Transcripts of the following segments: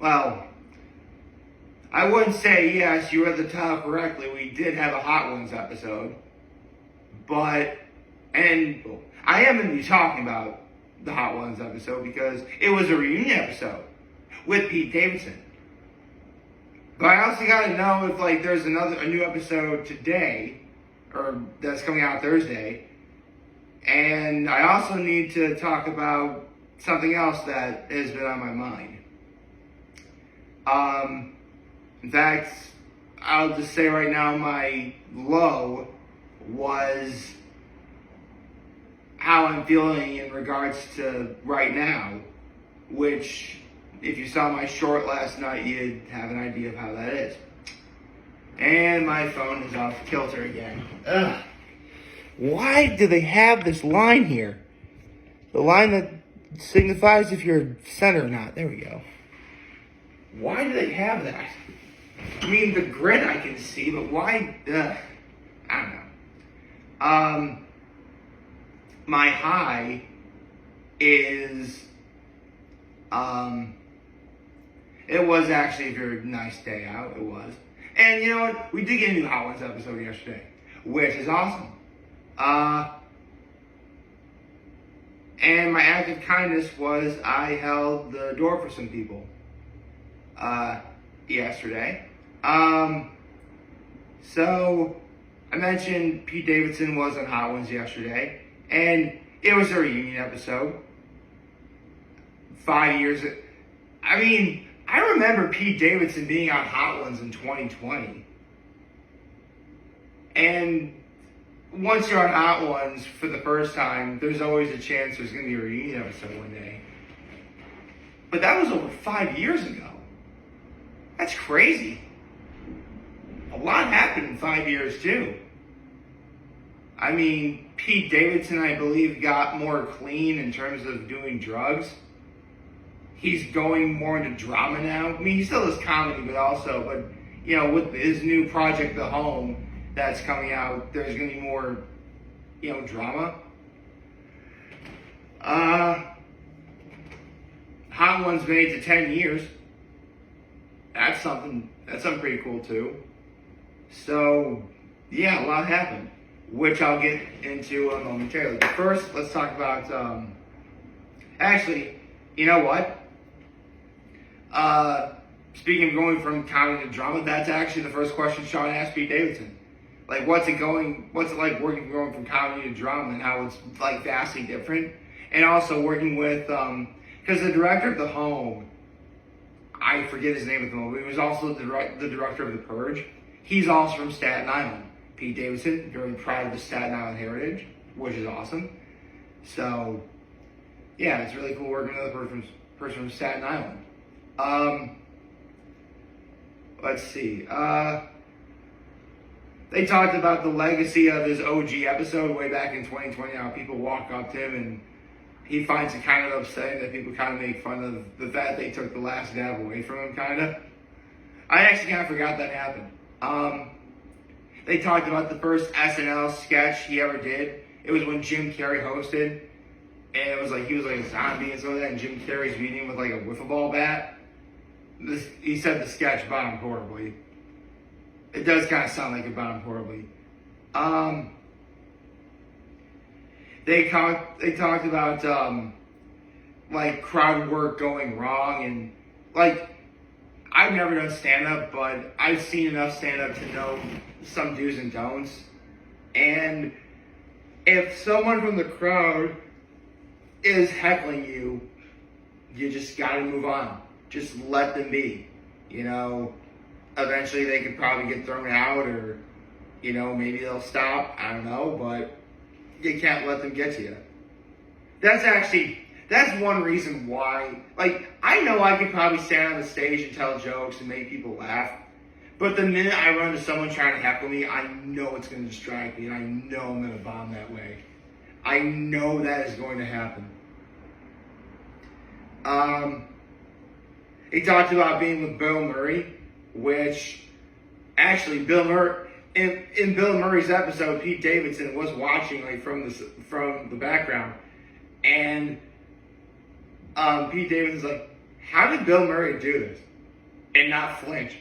well, I wouldn't say yes, you read the title correctly. We did have a Hot Ones episode. And I am going to be talking about the Hot Ones episode because it was a reunion episode with Pete Davidson. But I also got to know if there's a new episode today, or that's coming out Thursday. And I also need to talk about something else that has been on my mind. In fact, I'll just say right now my low was how I'm feeling in regards to right now, which, if you saw my short last night, you'd have an idea of how that is. And my phone is off kilter again. Ugh. Why do they have this line here? The line that signifies if you're center or not. There we go. Why do they have that? I mean, the grid I can see, but why? I don't know. My high is, it was actually a very nice day out. It was. And you know what? We did get a new Hot Ones episode yesterday, which is awesome. And my act of kindness was I held the door for some people, yesterday. So I mentioned Pete Davidson was on Hot Ones yesterday, and it was a reunion episode. 5 years. I mean, I remember Pete Davidson being on Hot Ones in 2020. And once you're on Hot Ones for the first time, there's always a chance there's going to be a reunion episode one day. But that was over 5 years ago. That's crazy. A lot happened in 5 years, too. I mean, Pete Davidson, I believe, got more clean in terms of doing drugs. He's going more into drama now. I mean, he still does comedy, but you know, with his new project, The Home, that's coming out, there's going to be more, you know, drama. Hot Ones made it to 10 years. That's something pretty cool, too. So, yeah, a lot happened, which I'll get into momentarily. But first, let's talk about, actually, you know what? Speaking of going from comedy to drama, that's actually the first question Sean asked Pete Davidson. What's it like working from comedy to drama, and how it's vastly different? And also working with, because the director of The Home, I forget his name at the moment, but he was also the director of The Purge. He's also from Staten Island. Pete Davidson, very proud of the Staten Island heritage, which is awesome. So, yeah, it's really cool working with a person from Staten Island. Let's see. They talked about the legacy of his OG episode way back in 2020, how people walk up to him and he finds it kind of upsetting that people kind of make fun of the fact they took the last dab away from him, kind of. I actually kind of forgot that happened. They talked about the first SNL sketch he ever did. It was when Jim Carrey hosted, and it was he was a zombie and so that, and Jim Carrey's beating him with a wiffle ball bat. He said the sketch bombed horribly. It does kind of sound like it bombed horribly. They talked about crowd work going wrong, and I've never done stand-up, but I've seen enough stand-up to know some do's and don'ts. And if someone from the crowd is heckling you, you just gotta move on. Just let them be. You know, eventually they could probably get thrown out, or, you know, maybe they'll stop. I don't know, but you can't let them get to you. That's one reason why, I know I could probably stand on the stage and tell jokes and make people laugh, but the minute I run into someone trying to heckle me, I know it's going to distract me, and I know I'm going to bomb that way. I know that is going to happen. He talked about being with Bill Murray, which, actually, Bill Murray, in Bill Murray's episode, Pete Davidson was watching from the background, and Pete Davidson's how did Bill Murray do this? and not flinch.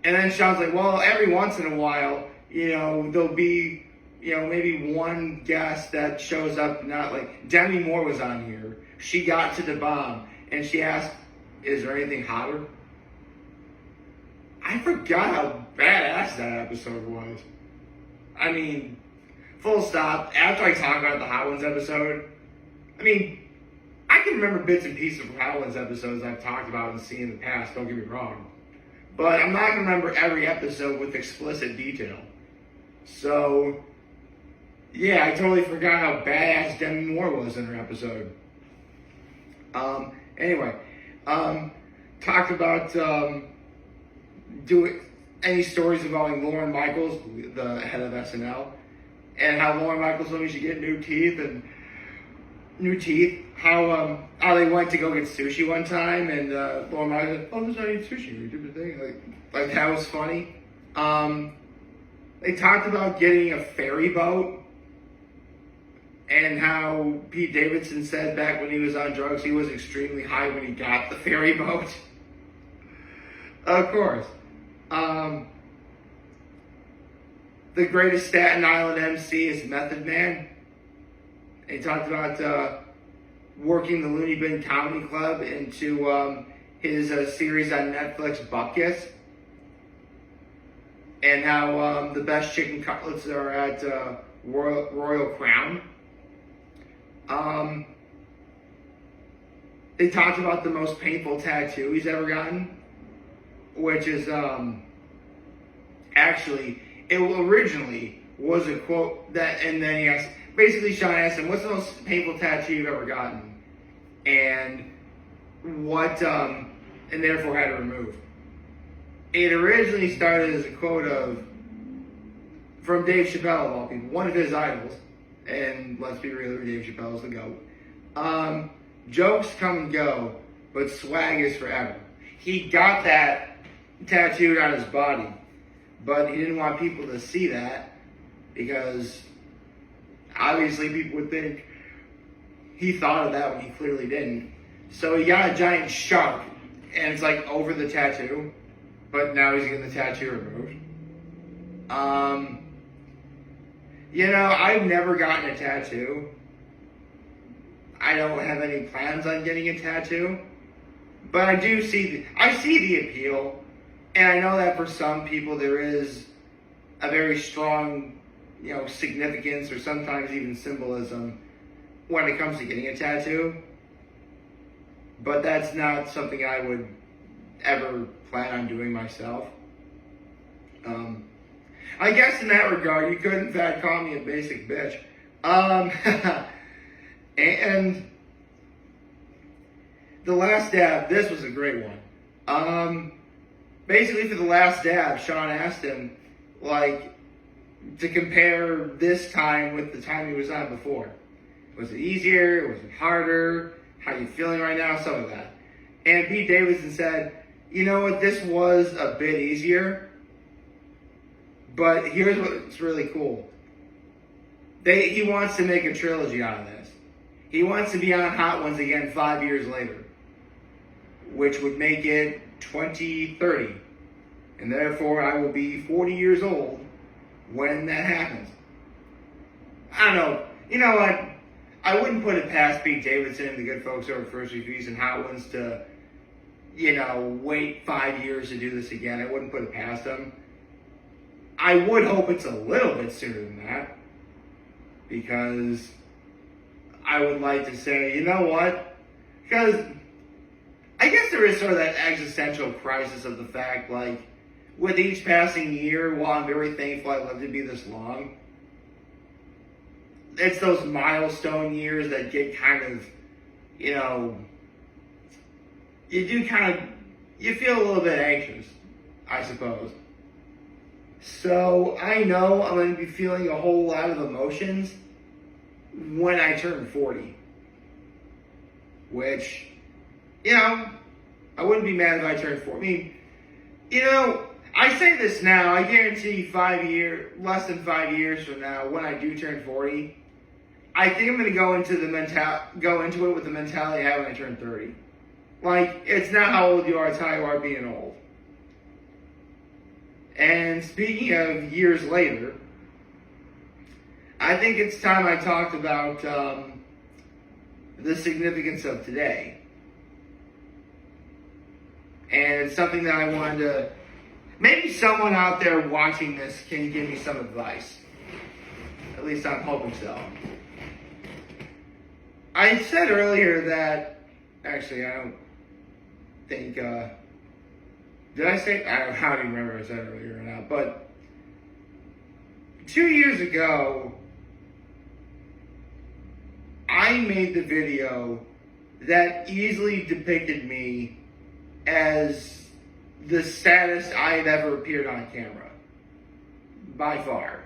And then Sean's like, well, every once in a while, there'll be, maybe one guest that shows up, not like Demi Moore was on here. She got to the bomb and she asked, is there anything hotter? I forgot how badass that episode was. I mean, full stop. After I talk about the Hot Ones episode, I can remember bits and pieces from Hot Ones episodes I've talked about and seen in the past, don't get me wrong. But I'm not going to remember every episode with explicit detail. So, yeah, I totally forgot how badass Demi Moore was in her episode. Anyway, talked about doing any stories involving Lorne Michaels, the head of SNL, and how Lorne Michaels told me she should get new teeth. How they went to go get sushi one time, and Lorne Michaels said, "Oh, there's not any sushi." We did the thing, like that was funny. They talked about getting a ferry boat, and how Pete Davidson said back when he was on drugs, he was extremely high when he got the ferry boat. Of course. The greatest Staten Island MC is Method Man. He talked about working the Looney Bin Comedy Club into his series on Netflix, Bupkis, and how the best chicken cutlets are at Royal Crown. They talked about the most painful tattoo he's ever gotten, which is actually, it originally was a quote that, and then he asked, basically Sean asked him, what's the most painful tattoo you've ever gotten? And what, and therefore had to remove. It originally started as a quote from Dave Chappelle, of all people, one of his idols, and let's be real, Dave Chappelle's the GOAT. Jokes come and go, but swag is forever. He got that tattooed on his body, but he didn't want people to see that because obviously people would think he thought of that when he clearly didn't. So he got a giant shark, and it's like over the tattoo, but now he's getting the tattoo removed. I've never gotten a tattoo. I don't have any plans on getting a tattoo, but I see the appeal, and I know that for some people there is a very strong, significance or sometimes even symbolism when it comes to getting a tattoo, but that's not something I would ever plan on doing myself. I guess in that regard, you could in fact call me a basic bitch. And The Last Dab, this was a great one. Basically for The Last Dab, Sean asked him, to compare this time with the time he was on before. Was it easier? Was it harder? How are you feeling right now? Some of that. And Pete Davidson said, you know what, this was a bit easier, but here's what's really cool. He wants to make a trilogy out of this. He wants to be on Hot Ones again 5 years later, which would make it 2030. And therefore, I will be 40 years old when that happens. I don't know. You know what? I wouldn't put it past Pete Davidson and the good folks over at First Reviews and Hot Ones to, wait 5 years to do this again. I wouldn't put it past them. I would hope it's a little bit sooner than that, because I would like to say, you know what? Because I guess there is sort of that existential crisis of the fact, with each passing year, while I'm very thankful I lived to be this long, it's those milestone years that get kind of, you feel a little bit anxious, I suppose. So I know I'm going to be feeling a whole lot of emotions when I turn 40. Which, I wouldn't be mad if I turned 40. I say this now, I guarantee less than 5 years from now, when I do turn 40, I think I'm going to go into it with the mentality I had when I turned 30. Like, it's not how old you are, it's how you are being old. And speaking of years later, I think it's time I talked about the significance of today. And it's something that I wanted to, maybe someone out there watching this can give me some advice. At least I'm hoping so. I said earlier that, actually I don't think, did I say, I don't even remember if I said it earlier or not, but 2 years ago, I made the video that easily depicted me as the saddest I had ever appeared on camera. By far.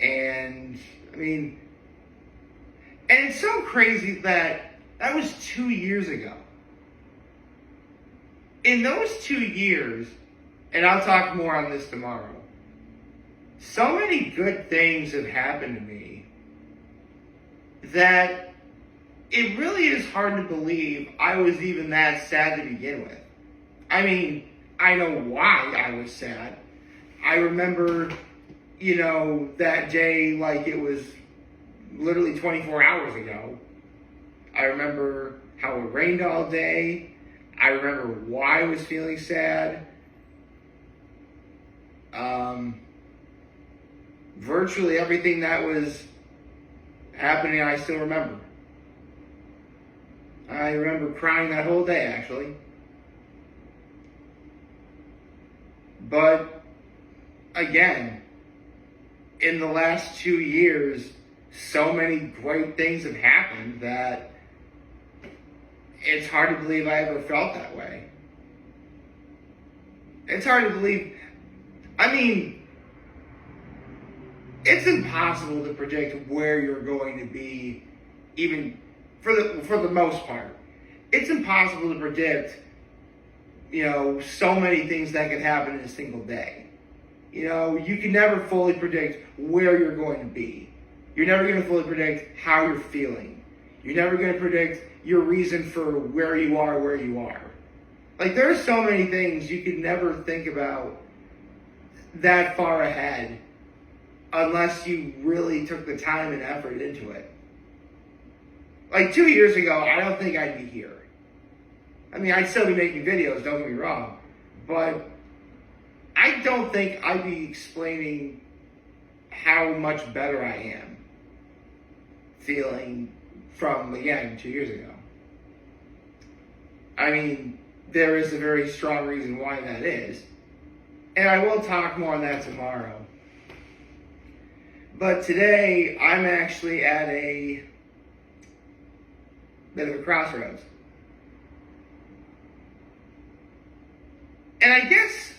And, I mean, and it's so crazy that that was 2 years ago. In those 2 years, and I'll talk more on this tomorrow, so many good things have happened to me that it really is hard to believe I was even that sad to begin with. I mean, I know why I was sad. I remember, that day like it was literally 24 hours ago. I remember how it rained all day. I remember why I was feeling sad. Virtually everything that was happening, I still remember. I remember crying that whole day, actually. But, again, in the last 2 years, so many great things have happened that it's hard to believe I ever felt that way. It's hard to believe. I mean, it's impossible to predict where you're going to be, even for the most part. It's impossible to predict, so many things that could happen in a single day. You can never fully predict where you're going to be. You're never going to fully predict how you're feeling. You're never going to predict your reason for where you are. Like, there are so many things you could never think about that far ahead unless you really took the time and effort into it. Like 2 years ago, I don't think I'd be here. I mean, I'd still be making videos, don't get me wrong, but I don't think I'd be explaining how much better I am feeling from, again, 2 years ago. I mean, there is a very strong reason why that is. And I will talk more on that tomorrow. But today, I'm actually at a bit of a crossroads. And I guess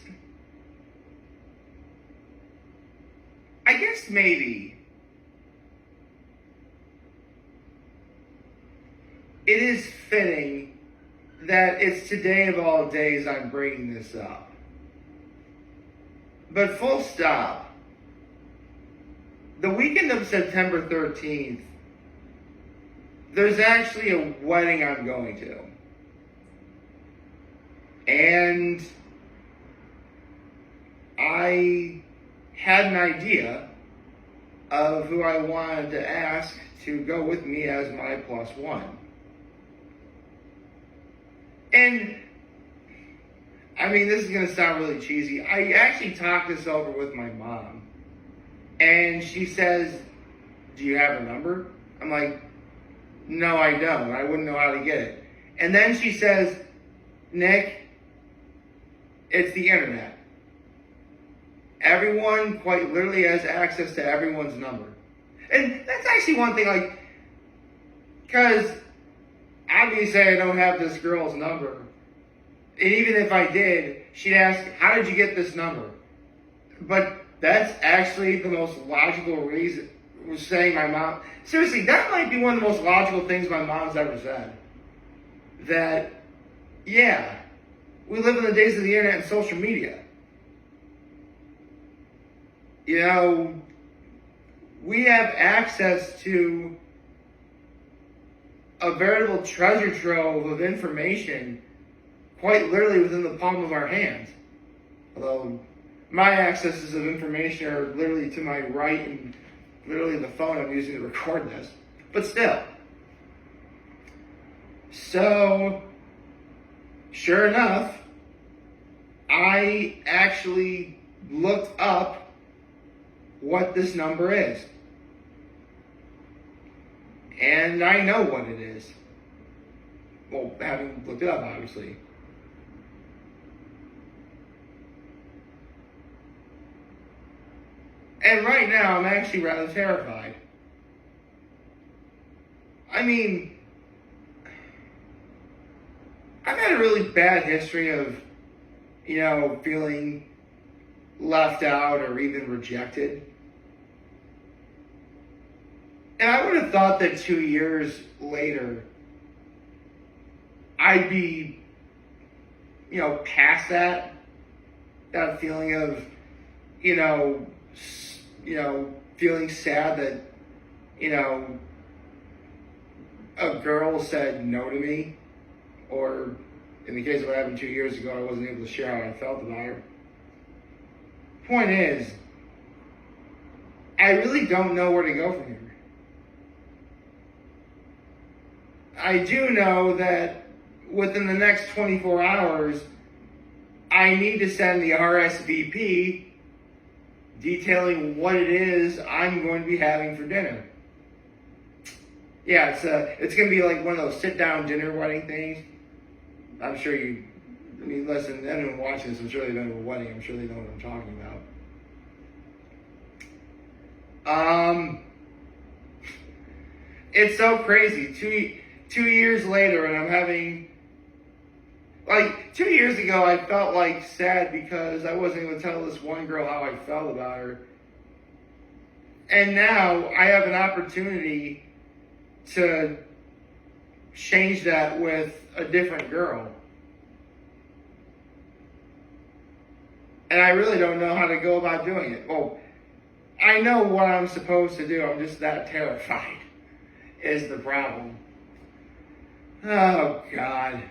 maybe it is fitting that it's today of all days I'm bringing this up. But full stop. The weekend of September 13th, there's actually a wedding I'm going to. And I had an idea of who I wanted to ask to go with me as my +1. And, I mean, this is going to sound really cheesy. I actually talked this over with my mom. And she says, "Do you have her number?" I'm like, "No, I don't. I wouldn't know how to get it." And then she says, "Nick, it's the internet. Everyone quite literally has access to everyone's number." And that's actually one thing, like, because obviously I don't have this girl's number. And even if I did, she'd ask, "How did you get this number?" But that's actually the most logical reason. Was saying my mom. Seriously, that might be one of the most logical things my mom's ever said. That, yeah, we live in the days of the internet and social media. We have access to a veritable treasure trove of information quite literally within the palm of our hands. Although my accesses of information are literally to my right and literally the phone I'm using to record this. But still. So, sure enough, I actually looked up what this number is. And I know what it is. Well, having looked it up, obviously. And right now, I'm actually rather terrified. I mean, I've had a really bad history of, feeling left out or even rejected. And I would have thought that 2 years later, I'd be, past that feeling of, feeling sad that, a girl said no to me, or in the case of what happened 2 years ago, I wasn't able to share how I felt about her. Point is, I really don't know where to go from here. I do know that within the next 24 hours, I need to send the RSVP detailing what it is I'm going to be having for dinner. Yeah, it's going to be like one of those sit-down dinner wedding things. I'm sure listen, anyone watching this, I'm sure they've been to a wedding. I'm sure they know what I'm talking about. It's so crazy. Two years later, and I'm having, 2 years ago, I felt sad because I wasn't able to tell this one girl how I felt about her. And now I have an opportunity to change that with a different girl. And I really don't know how to go about doing it. Well, I know what I'm supposed to do. I'm just that terrified is the problem. Oh, God.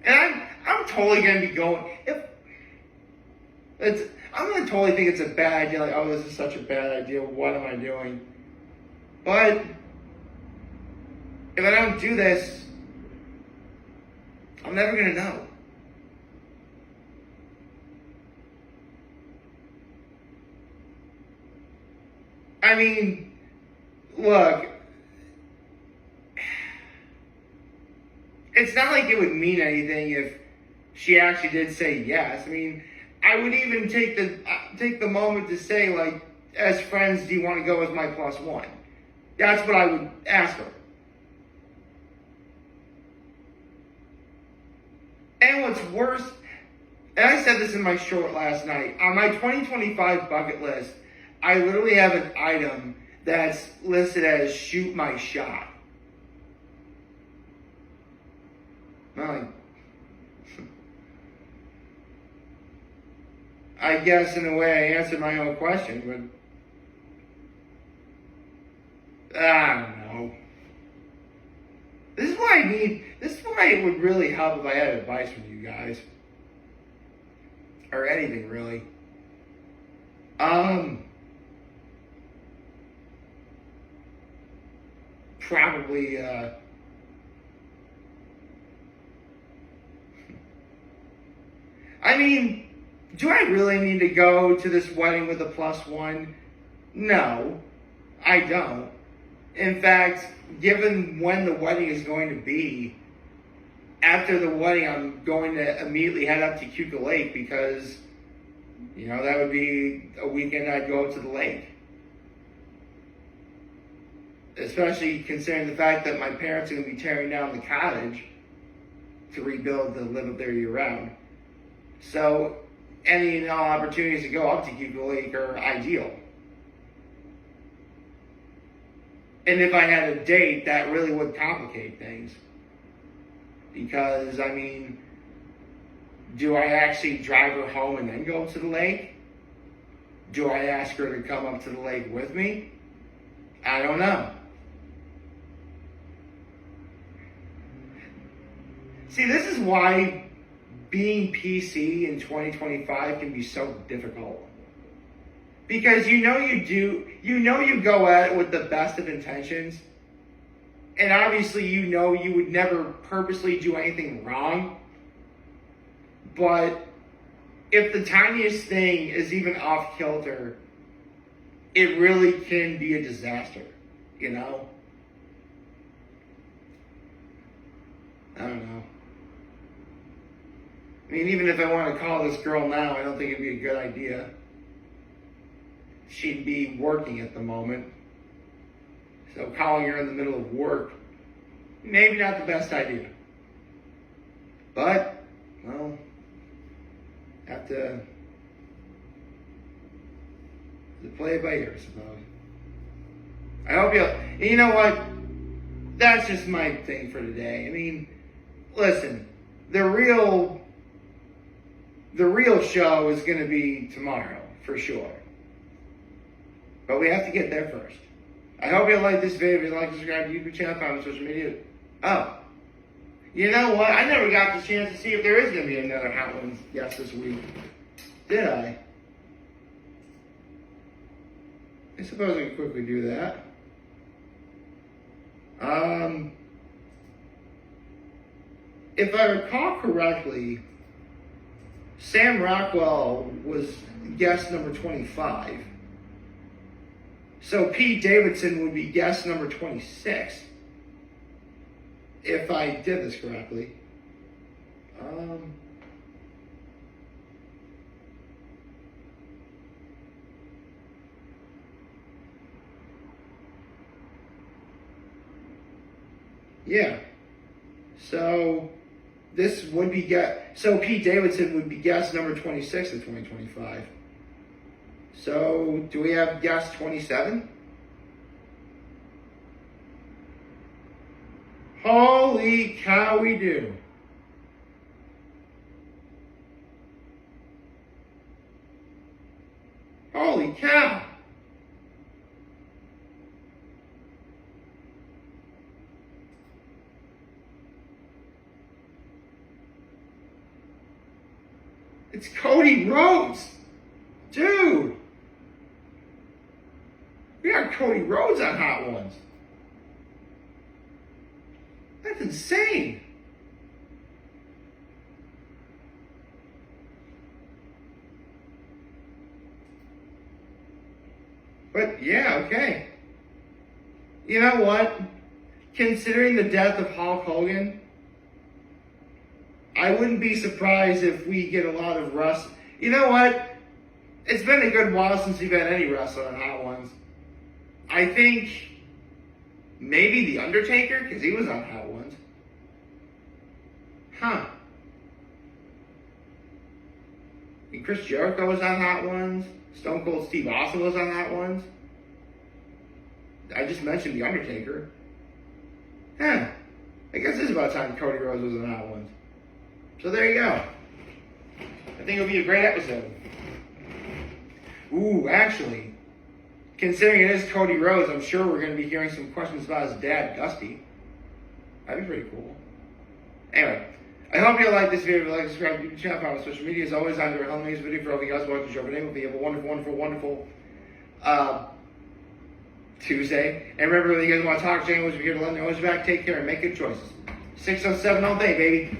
And I'm totally going to be going... I'm going to totally think it's a bad idea. This is such a bad idea. What am I doing? But if I don't do this, I'm never going to know. I mean, look, it's not like it would mean anything if she actually did say yes. I mean, I would even take the moment to say, as friends, do you want to go with my +1? That's what I would ask her. And what's worse, and I said this in my short last night, on my 2025 bucket list, I literally have an item that's listed as shoot my shot. I guess in a way I answered my own question, but I don't know. This is why it would really help if I had advice from you guys. Or anything, really. Probably, I mean, do I really need to go to this wedding with a +1? No, I don't. In fact, given when the wedding is going to be, after the wedding, I'm going to immediately head up to Cuca Lake because, that would be a weekend I'd go up to the lake. Especially considering the fact that my parents are going to be tearing down the cottage to rebuild to live up there year-round. So, any and all opportunities to go up to Cuca Lake are ideal. And if I had a date, that really would complicate things. Because, do I actually drive her home and then go to the lake? Do I ask her to come up to the lake with me? I don't know. See, this is why being PC in 2025 can be so difficult. Because you go at it with the best of intentions, and obviously you would never purposely do anything wrong, but if the tiniest thing is even off kilter, it really can be a disaster, you know? I don't know. I mean, even if I want to call this girl now, I don't think it'd be a good idea. She'd be working at the moment. So calling her in the middle of work, maybe not the best idea. But, well, have to play it by ear, I suppose. I hope you know what? That's just my thing for today. I mean, listen, the real show is going to be tomorrow, for sure. But we have to get there first. I hope you like this video. If you like, subscribe to the YouTube channel, comment on social media. Oh, you know what? I never got the chance to see if there is going to be another Hot Ones guest this week. Did I? I suppose I can quickly do that. If I recall correctly, Sam Rockwell was guest number 25. So Pete Davidson would be guest number 26. If I did this correctly. Yeah. So this would be so Pete Davidson would be guest number 26 in 2025. So do we have guest 27? Holy cow, we do. Holy cow. It's Cody Rhodes. Dude. We got Cody Rhodes on Hot Ones. That's insane. But yeah, okay. You know what? Considering the death of Hulk Hogan, I wouldn't be surprised if we get a lot of wrestling. You know what? It's been a good while since we've had any wrestling on Hot Ones. I think maybe The Undertaker, because he was on Hot Ones. Huh. And Chris Jericho was on Hot Ones. Stone Cold Steve Austin was on Hot Ones. I just mentioned The Undertaker. Huh. I guess it's about time Cody Rhodes was on Hot Ones. So there you go. I think it'll be a great episode. Ooh, actually, considering it is Cody Rhodes, I'm sure we're going to be hearing some questions about his dad, Dusty. That'd be pretty cool. Anyway, I hope you like this video. If you like, subscribe to the channel, follow on social media. As always, I'm doing a next video for all of you guys watching the show. But anyway, you have a wonderful, wonderful, wonderful Tuesday. And remember, if you guys want to talk to anyone, we're here to let me know who's back. Take care and make good choices. 607 all day, baby.